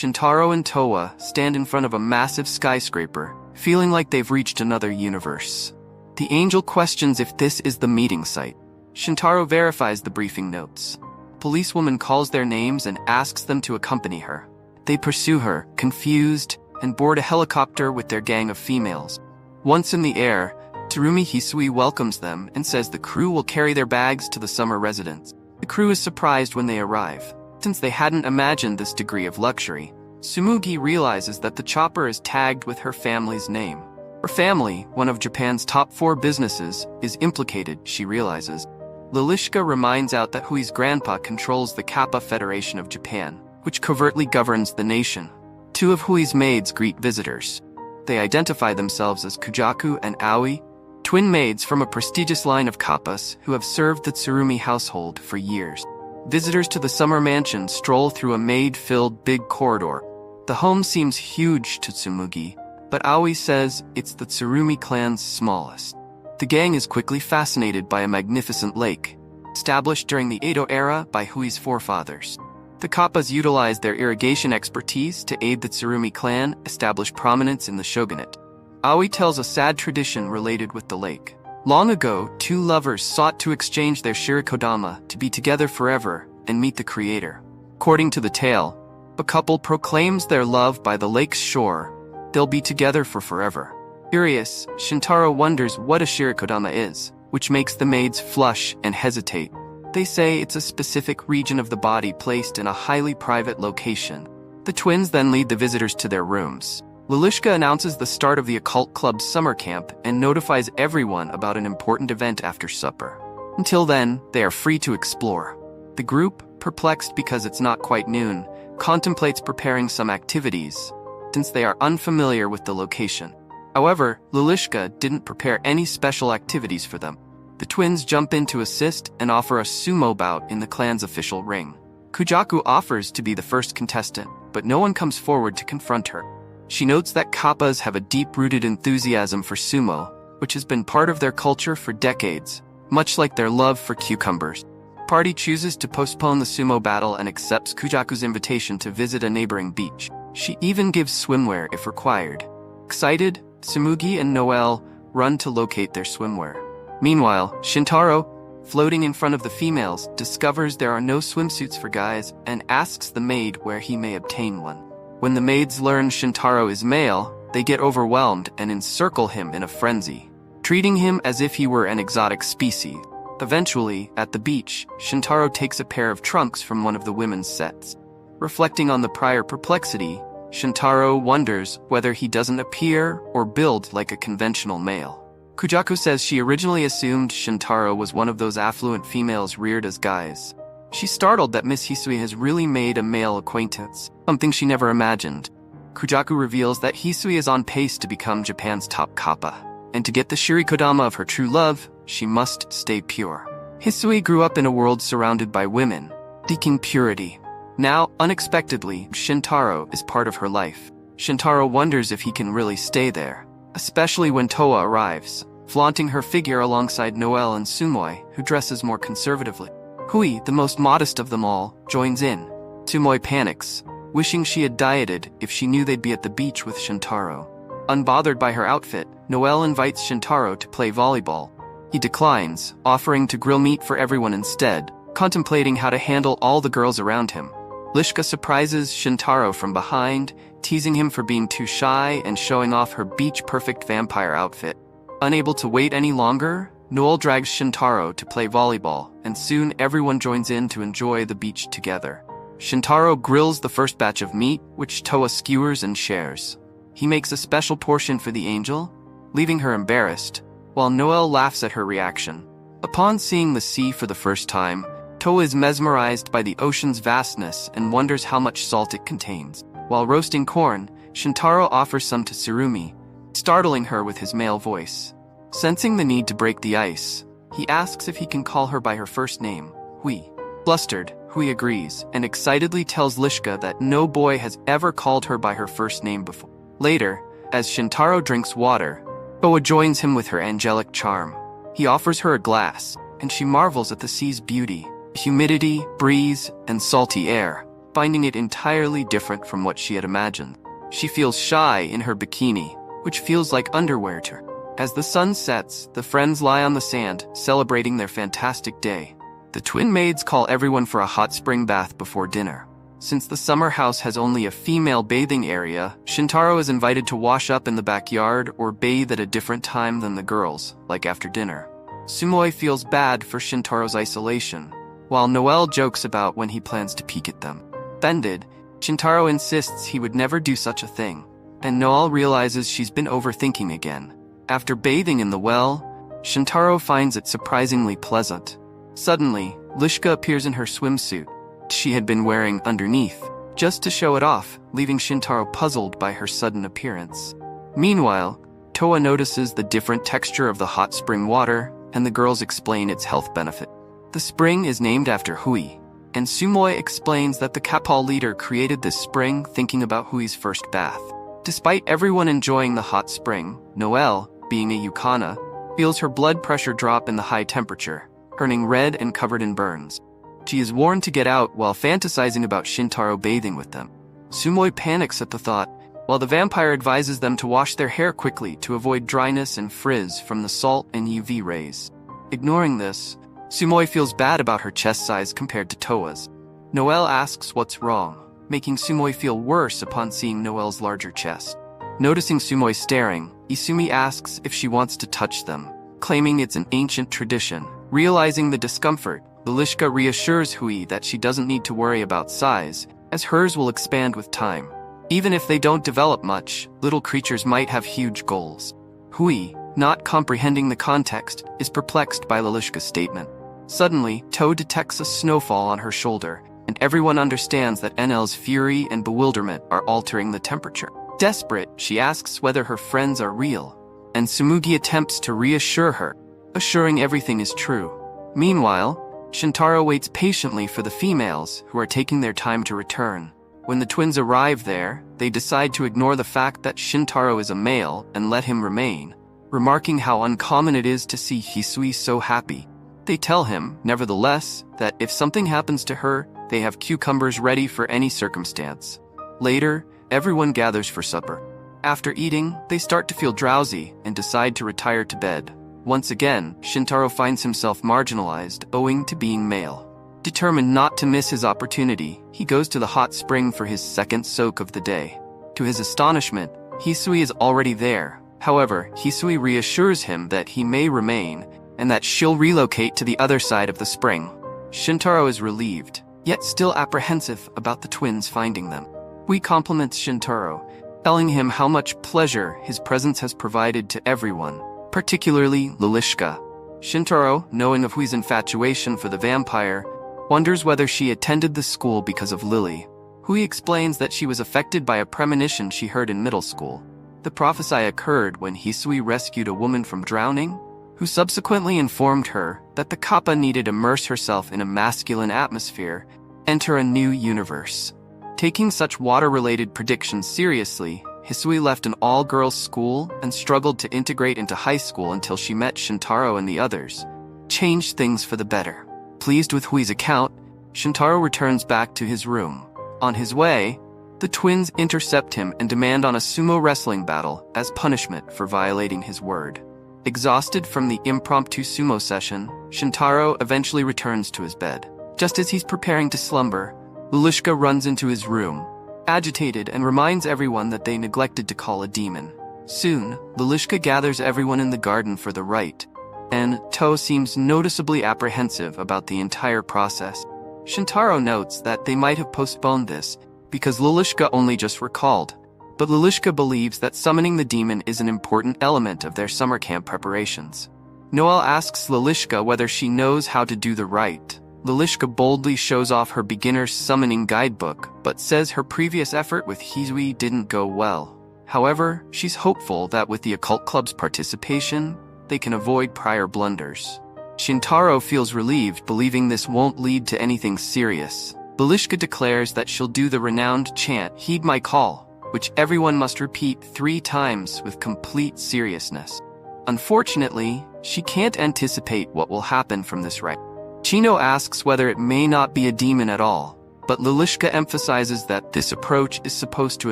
Shintaro and Towa stand in front of a massive skyscraper, feeling like they've reached another universe. The angel questions if this is the meeting site. Shintaro verifies the briefing notes. A policewoman calls their names and asks them to accompany her. They pursue her, confused, and board a helicopter with their gang of females. Once in the air, Tsurumi Hisui welcomes them and says the crew will carry their bags to the summer residence. The crew is surprised when they arrive. Since they hadn't imagined this degree of luxury, Tsumugi realizes that the chopper is tagged with her family's name. Her family, one of Japan's top 4 businesses, is implicated, she realizes. Lilishka reminds out that Hui's grandpa controls the Kappa Federation of Japan, which covertly governs the nation. 2 of Hui's maids greet visitors. They identify themselves as Kujaku and Aoi, twin maids from a prestigious line of kappas who have served the Tsurumi household for years. Visitors to the summer mansion stroll through a maid-filled big corridor. The home seems huge to Tsumugi, but Aoi says it's the Tsurumi clan's smallest. The gang is quickly fascinated by a magnificent lake, established during the Edo era by Hui's forefathers. The kappas utilize their irrigation expertise to aid the Tsurumi clan establish prominence in the shogunate. Aoi tells a sad tradition related with the lake. Long ago, 2 lovers sought to exchange their shirikodama to be together forever and meet the creator. According to the tale, a couple proclaims their love by the lake's shore. They'll be together for forever. Curious, Shintaro wonders what a shirikodama is, which makes the maids flush and hesitate. They say it's a specific region of the body placed in a highly private location. The twins then lead the visitors to their rooms. Lilishka announces the start of the occult club's summer camp and notifies everyone about an important event after supper. Until then, they are free to explore. The group, perplexed because it's not quite noon, contemplates preparing some activities, since they are unfamiliar with the location. However, Lilishka didn't prepare any special activities for them. The twins jump in to assist and offer a sumo bout in the clan's official ring. Kujaku offers to be the first contestant, but no one comes forward to confront her. She notes that kappas have a deep-rooted enthusiasm for sumo, which has been part of their culture for decades, much like their love for cucumbers. The party chooses to postpone the sumo battle and accepts Kujaku's invitation to visit a neighboring beach. She even gives swimwear if required. Excited, Tsumugi and Noelle run to locate their swimwear. Meanwhile, Shintaro, floating in front of the females, discovers there are no swimsuits for guys and asks the maid where he may obtain one. When the maids learn Shintaro is male, they get overwhelmed and encircle him in a frenzy, treating him as if he were an exotic species. Eventually, at the beach, Shintaro takes a pair of trunks from one of the women's sets. Reflecting on the prior perplexity, Shintaro wonders whether he doesn't appear or build like a conventional male. Kujaku says she originally assumed Shintaro was one of those affluent females reared as guys. She's startled that Miss Hisui has really made a male acquaintance, something she never imagined. Kujaku reveals that Hisui is on pace to become Japan's top kappa, and to get the shirikodama of her true love, she must stay pure. Hisui grew up in a world surrounded by women, seeking purity. Now, unexpectedly, Shintaro is part of her life. Shintaro wonders if he can really stay there, especially when Towa arrives, flaunting her figure alongside Noelle and Sumoi, who dresses more conservatively. Hui, the most modest of them all, joins in. Sumoi panics, wishing she had dieted if she knew they'd be at the beach with Shintaro. Unbothered by her outfit, Noelle invites Shintaro to play volleyball. He declines, offering to grill meat for everyone instead, contemplating how to handle all the girls around him. Lishka surprises Shintaro from behind, teasing him for being too shy and showing off her beach-perfect vampire outfit. Unable to wait any longer, Noelle drags Shintaro to play volleyball, and soon everyone joins in to enjoy the beach together. Shintaro grills the first batch of meat, which Towa skewers and shares. He makes a special portion for the angel, leaving her embarrassed, while Noelle laughs at her reaction. Upon seeing the sea for the first time, Towa is mesmerized by the ocean's vastness and wonders how much salt it contains. While roasting corn, Shintaro offers some to Tsurumi, startling her with his male voice. Sensing the need to break the ice, he asks if he can call her by her first name, Hui. Flustered, Hui agrees, and excitedly tells Lishka that no boy has ever called her by her first name before. Later, as Shintaro drinks water, Towa joins him with her angelic charm. He offers her a glass, and she marvels at the sea's beauty, humidity, breeze, and salty air. finding it entirely different from what she had imagined. She feels shy in her bikini, which feels like underwear to her. As the sun sets, the friends lie on the sand, celebrating their fantastic day. The twin maids call everyone for a hot spring bath before dinner. Since the summer house has only a female bathing area, Shintaro is invited to wash up in the backyard or bathe at a different time than the girls, like after dinner. Sumoi feels bad for Shintaro's isolation, while Noel jokes about when he plans to peek at them. Offended, Shintaro insists he would never do such a thing, and Noel realizes she's been overthinking again. After bathing in the well, Shintaro finds it surprisingly pleasant. Suddenly, Lishka appears in her swimsuit she had been wearing underneath, just to show it off, leaving Shintaro puzzled by her sudden appearance. Meanwhile, Toa notices the different texture of the hot spring water, and the girls explain its health benefit. The spring is named after Hui, and Sumoi explains that the Kapal leader created this spring thinking about Hui's first bath. Despite everyone enjoying the hot spring, Noelle, being a Yukana, feels her blood pressure drop in the high temperature, turning red and covered in burns. She is warned to get out while fantasizing about Shintaro bathing with them. Sumoi panics at the thought, while the vampire advises them to wash their hair quickly to avoid dryness and frizz from the salt and UV rays. Ignoring this, Sumoi feels bad about her chest size compared to Toa's. Noelle asks what's wrong, making Sumoi feel worse upon seeing Noelle's larger chest. Noticing Sumoi staring, Isumi asks if she wants to touch them, claiming it's an ancient tradition. Realizing the discomfort, Lilishka reassures Hui that she doesn't need to worry about size, as hers will expand with time. Even if they don't develop much, little creatures might have huge goals. Hui, not comprehending the context, is perplexed by Lilishka's statement. Suddenly, Toe detects a snowfall on her shoulder, and everyone understands that NL's fury and bewilderment are altering the temperature. Desperate, she asks whether her friends are real, and Sumugi attempts to reassure her, assuring everything is true. Meanwhile, Shintaro waits patiently for the females, who are taking their time to return. When the twins arrive there, they decide to ignore the fact that Shintaro is a male and let him remain, remarking how uncommon it is to see Hisui so happy. They tell him, nevertheless, that if something happens to her, they have cucumbers ready for any circumstance. Later, everyone gathers for supper. After eating, they start to feel drowsy and decide to retire to bed. Once again, Shintaro finds himself marginalized owing to being male. Determined not to miss his opportunity, he goes to the hot spring for his second soak of the day. To his astonishment, Hisui is already there. However, Hisui reassures him that he may remain, and that she'll relocate to the other side of the spring. Shintaro is relieved, yet still apprehensive about the twins finding them. Hui compliments Shintaro, telling him how much pleasure his presence has provided to everyone, particularly Lilishka. Shintaro, knowing of Hui's infatuation for the vampire, wonders whether she attended the school because of Lily. Hui explains that she was affected by a premonition she heard in middle school. The prophecy occurred when Hisui rescued a woman from drowning, who subsequently informed her that the Kappa needed to immerse herself in a masculine atmosphere, enter a new universe. Taking such water-related predictions seriously, Hisui left an all-girls school and struggled to integrate into high school until she met Shintaro and the others. Changed things for the better. Pleased with Hui's account, Shintaro returns back to his room. On his way, the twins intercept him and demand on a sumo wrestling battle as punishment for violating his word. Exhausted from the impromptu sumo session, Shintaro eventually returns to his bed. Just as he's preparing to slumber, Lilishka runs into his room, agitated, and reminds everyone that they neglected to call a demon. Soon, Lilishka gathers everyone in the garden for the rite, and To seems noticeably apprehensive about the entire process. Shintaro notes that they might have postponed this because Lilishka only just recalled, but Lilishka believes that summoning the demon is an important element of their summer camp preparations. Noel asks Lilishka whether she knows how to do the rite. Lilishka boldly shows off her beginner's summoning guidebook, but says her previous effort with Hisui didn't go well. However, she's hopeful that with the occult club's participation, they can avoid prior blunders. Shintaro feels relieved, believing this won't lead to anything serious. Lilishka declares that she'll do the renowned chant, "Heed my call," which everyone must repeat 3 times with complete seriousness. Unfortunately, she can't anticipate what will happen from this rite. Chino asks whether it may not be a demon at all, But Lilishka emphasizes that this approach is supposed to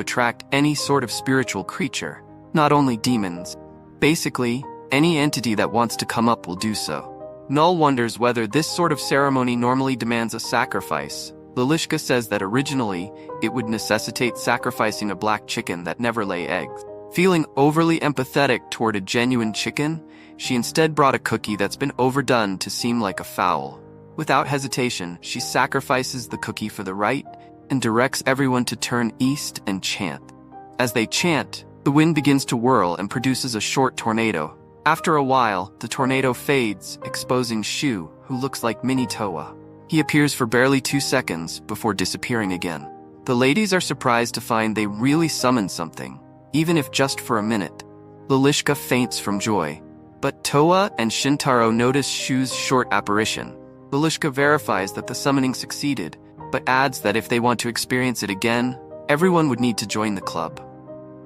attract any sort of spiritual creature, not only demons. Basically, any entity that wants to come up will do so. Null wonders whether this sort of ceremony normally demands a sacrifice. Lilishka says that originally, it would necessitate sacrificing a black chicken that never lay eggs. Feeling overly empathetic toward a genuine chicken, she instead brought a cookie that's been overdone to seem like a fowl. Without hesitation, she sacrifices the cookie for the rite and directs everyone to turn east and chant. As they chant, the wind begins to whirl and produces a short tornado. After a while, the tornado fades, exposing Shu, who looks like Mini Toa. He appears for barely 2 seconds before disappearing again. The ladies are surprised to find they really summoned something, even if just for a minute. Lilishka faints from joy, but Toa and Shintaro notice Shu's short apparition. Lilishka verifies that the summoning succeeded, but adds that if they want to experience it again, everyone would need to join the club.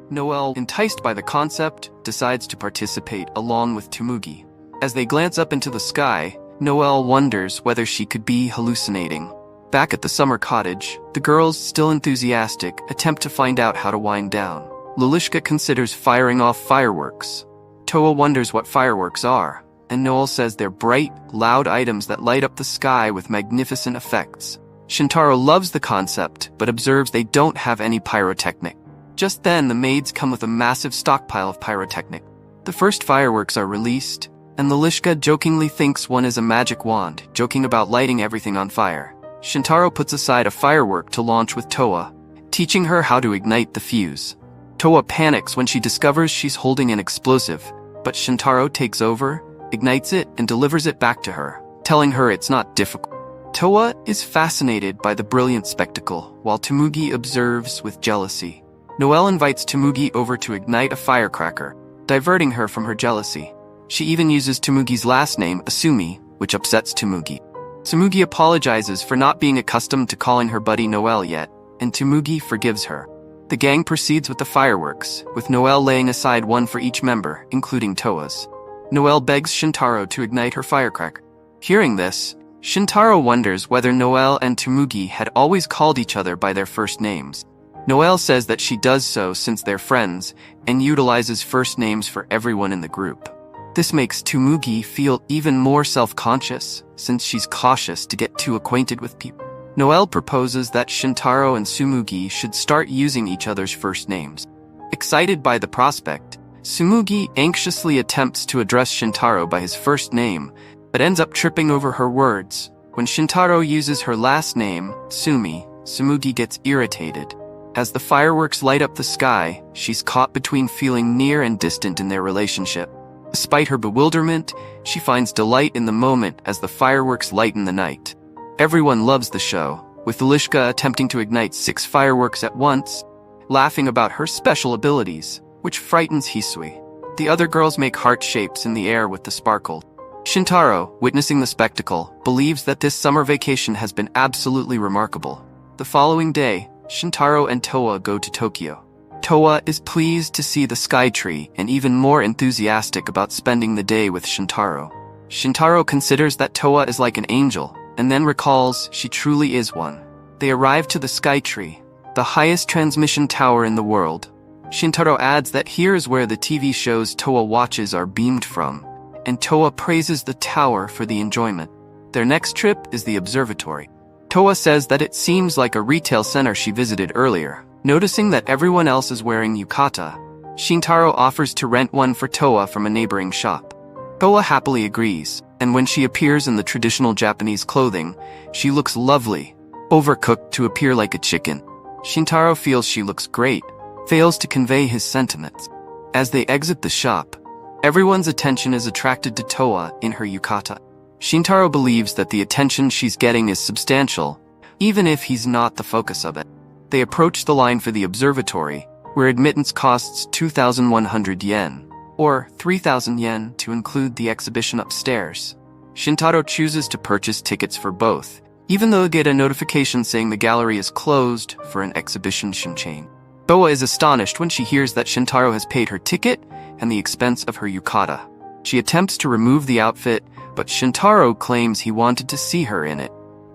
Noelle, enticed by the concept, decides to participate along with Tsumugi. As they glance up into the sky, Noelle wonders whether she could be hallucinating. Back at the summer cottage, the girls, still enthusiastic, attempt to find out how to wind down. Lilishka considers firing off fireworks. Toa wonders what fireworks are, and Noelle says they're bright, loud items that light up the sky with magnificent effects. Shintaro loves the concept, but observes they don't have any pyrotechnic. Just then, the maids come with a massive stockpile of pyrotechnic. The first fireworks are released, and Lilishka jokingly thinks one is a magic wand, joking about lighting everything on fire. Shintaro puts aside a firework to launch with Toa, teaching her how to ignite the fuse. Toa panics when she discovers she's holding an explosive, but Shintaro takes over, ignites it, and delivers it back to her, telling her it's not difficult. Toa is fascinated by the brilliant spectacle, while Tsumugi observes with jealousy. Noelle invites Tsumugi over to ignite a firecracker, diverting her from her jealousy. She even uses Tsumugi's last name, Asumi, which upsets Tsumugi. Tsumugi apologizes for not being accustomed to calling her buddy Noelle yet, and Tsumugi forgives her. The gang proceeds with the fireworks, with Noelle laying aside one for each member, including Toa's. Noelle begs Shintaro to ignite her firecracker. Hearing this, Shintaro wonders whether Noelle and Tsumugi had always called each other by their first names. Noelle says that she does so since they're friends, and utilizes first names for everyone in the group. This makes Tsumugi feel even more self-conscious, since she's cautious to get too acquainted with people. Noelle proposes that Shintaro and Tsumugi should start using each other's first names. Excited by the prospect, Tsumugi anxiously attempts to address Shintaro by his first name, but ends up tripping over her words. When Shintaro uses her last name, Tsumi, Tsumugi gets irritated. As the fireworks light up the sky, she's caught between feeling near and distant in their relationship. Despite her bewilderment, she finds delight in the moment as the fireworks lighten the night. Everyone loves the show, with Lilishka attempting to ignite 6 fireworks at once, laughing about her special abilities, which frightens Hisui. The other girls make heart shapes in the air with the sparkle. Shintaro, witnessing the spectacle, believes that this summer vacation has been absolutely remarkable. The following day, Shintaro and Toa go to Tokyo. Toa is pleased to see the sky tree and even more enthusiastic about spending the day with Shintaro. Shintaro considers that Toa is like an angel, and then recalls she truly is one. They arrive to the sky tree, the highest transmission tower in the world. Shintaro adds that here is where the TV shows Toa watches are beamed from, and Toa praises the tower for the enjoyment. Their next trip is the observatory. Toa says that it seems like a retail center she visited earlier. Noticing that everyone else is wearing yukata, Shintaro offers to rent one for Toa from a neighboring shop. Toa happily agrees, and when she appears in the traditional Japanese clothing, she looks lovely, overcooked to appear like a chicken. Shintaro feels she looks great, fails to convey his sentiments. As they exit the shop, everyone's attention is attracted to Toa in her yukata. Shintaro believes that the attention she's getting is substantial, even if he's not the focus of it. They approach the line for the observatory, where admittance costs 2,100 yen, or 3,000 yen to include the exhibition upstairs. Shintaro chooses to purchase tickets for both, even though they get a notification saying the gallery is closed for an exhibition chain. Toa is astonished when she hears that Shintaro has paid her ticket and the expense of her yukata. She attempts to remove the outfit, but Shintaro claims he wanted to see her in it.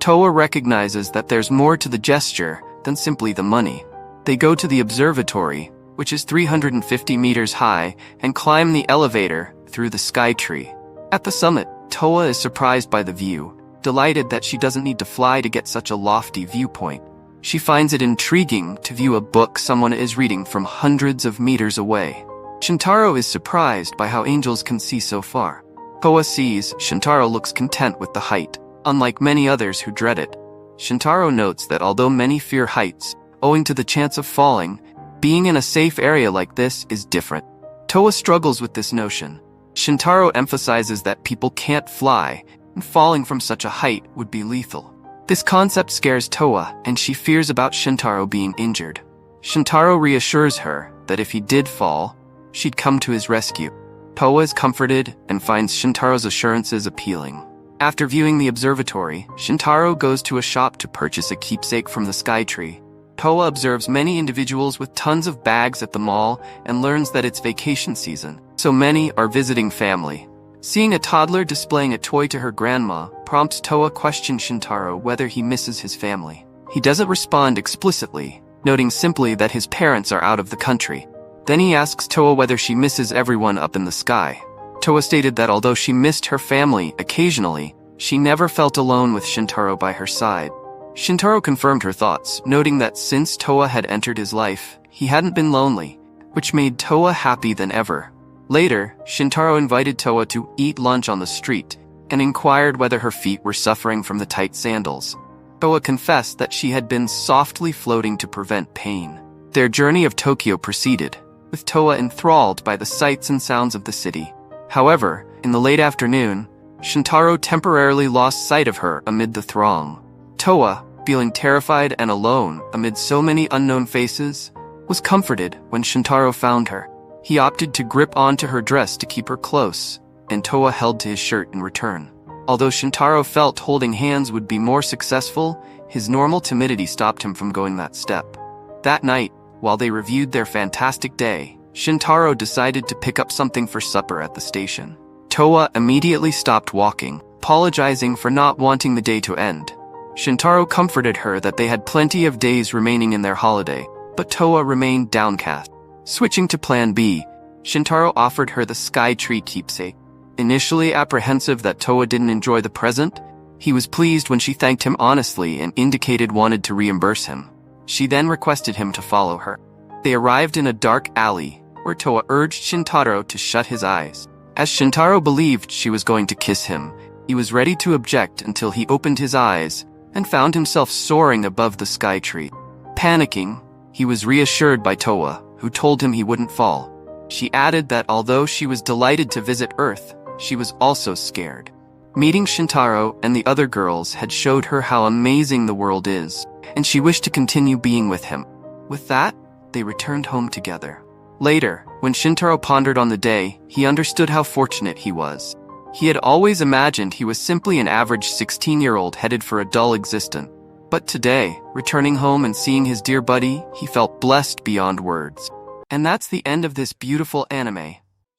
Toa recognizes that there's more to the gesture than simply the money. They go to the observatory, which is 350 meters high, and climb the elevator through the sky tree. At the summit, Toa is surprised by the view, delighted that she doesn't need to fly to get such a lofty viewpoint. She finds it intriguing to view a book someone is reading from hundreds of meters away. Shintaro is surprised by how angels can see so far. Toa sees Shintaro looks content with the height, unlike many others who dread it. Shintaro notes that although many fear heights, owing to the chance of falling, being in a safe area like this is different. Toa struggles with this notion. Shintaro emphasizes that people can't fly, and falling from such a height would be lethal. This concept scares Toa, and she fears about Shintaro being injured. Shintaro reassures her that if he did fall, she'd come to his rescue. Toa is comforted and finds Shintaro's assurances appealing. After viewing the observatory, Shintaro goes to a shop to purchase a keepsake from the sky tree. Toa observes many individuals with tons of bags at the mall and learns that it's vacation season, so many are visiting family. Seeing a toddler displaying a toy to her grandma prompts Toa question Shintaro whether he misses his family. He doesn't respond explicitly, noting simply that his parents are out of the country. Then he asks Toa whether she misses everyone up in the sky. Toa stated that although she missed her family occasionally, she never felt alone with Shintaro by her side. Shintaro confirmed her thoughts, noting that since Toa had entered his life, he hadn't been lonely, which made Toa happy than ever. Later, Shintaro invited Toa to eat lunch on the street and inquired whether her feet were suffering from the tight sandals. Toa confessed that she had been softly floating to prevent pain. Their journey of Tokyo proceeded, with Toa enthralled by the sights and sounds of the city. However, in the late afternoon, Shintaro temporarily lost sight of her amid the throng. Toa, feeling terrified and alone amid so many unknown faces, was comforted when Shintaro found her. He opted to grip onto her dress to keep her close, and Toa held to his shirt in return. Although Shintaro felt holding hands would be more successful, his normal timidity stopped him from going that step. That night, while they reviewed their fantastic day, Shintaro decided to pick up something for supper at the station. Toa immediately stopped walking, apologizing for not wanting the day to end. Shintaro comforted her that they had plenty of days remaining in their holiday, but Toa remained downcast. Switching to plan B, Shintaro offered her the sky tree keepsake. Initially apprehensive that Toa didn't enjoy the present, he was pleased when she thanked him honestly and indicated wanted to reimburse him. She then requested him to follow her. They arrived in a dark alley, where Toa urged Shintaro to shut his eyes. As Shintaro believed she was going to kiss him, he was ready to object until he opened his eyes and found himself soaring above the sky tree. Panicking, he was reassured by Toa, who told him he wouldn't fall. She added that although she was delighted to visit Earth, she was also scared. Meeting Shintaro and the other girls had showed her how amazing the world is, and she wished to continue being with him. With that, they returned home together. Later, when Shintaro pondered on the day, he understood how fortunate he was. He had always imagined he was simply an average 16-year-old headed for a dull existence. But today, returning home and seeing his dear buddy, he felt blessed beyond words. And that's the end of this beautiful anime.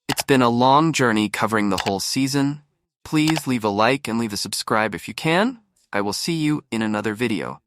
It's been a long journey covering the whole season. Please leave a like and leave a subscribe if you can. I will see you in another video.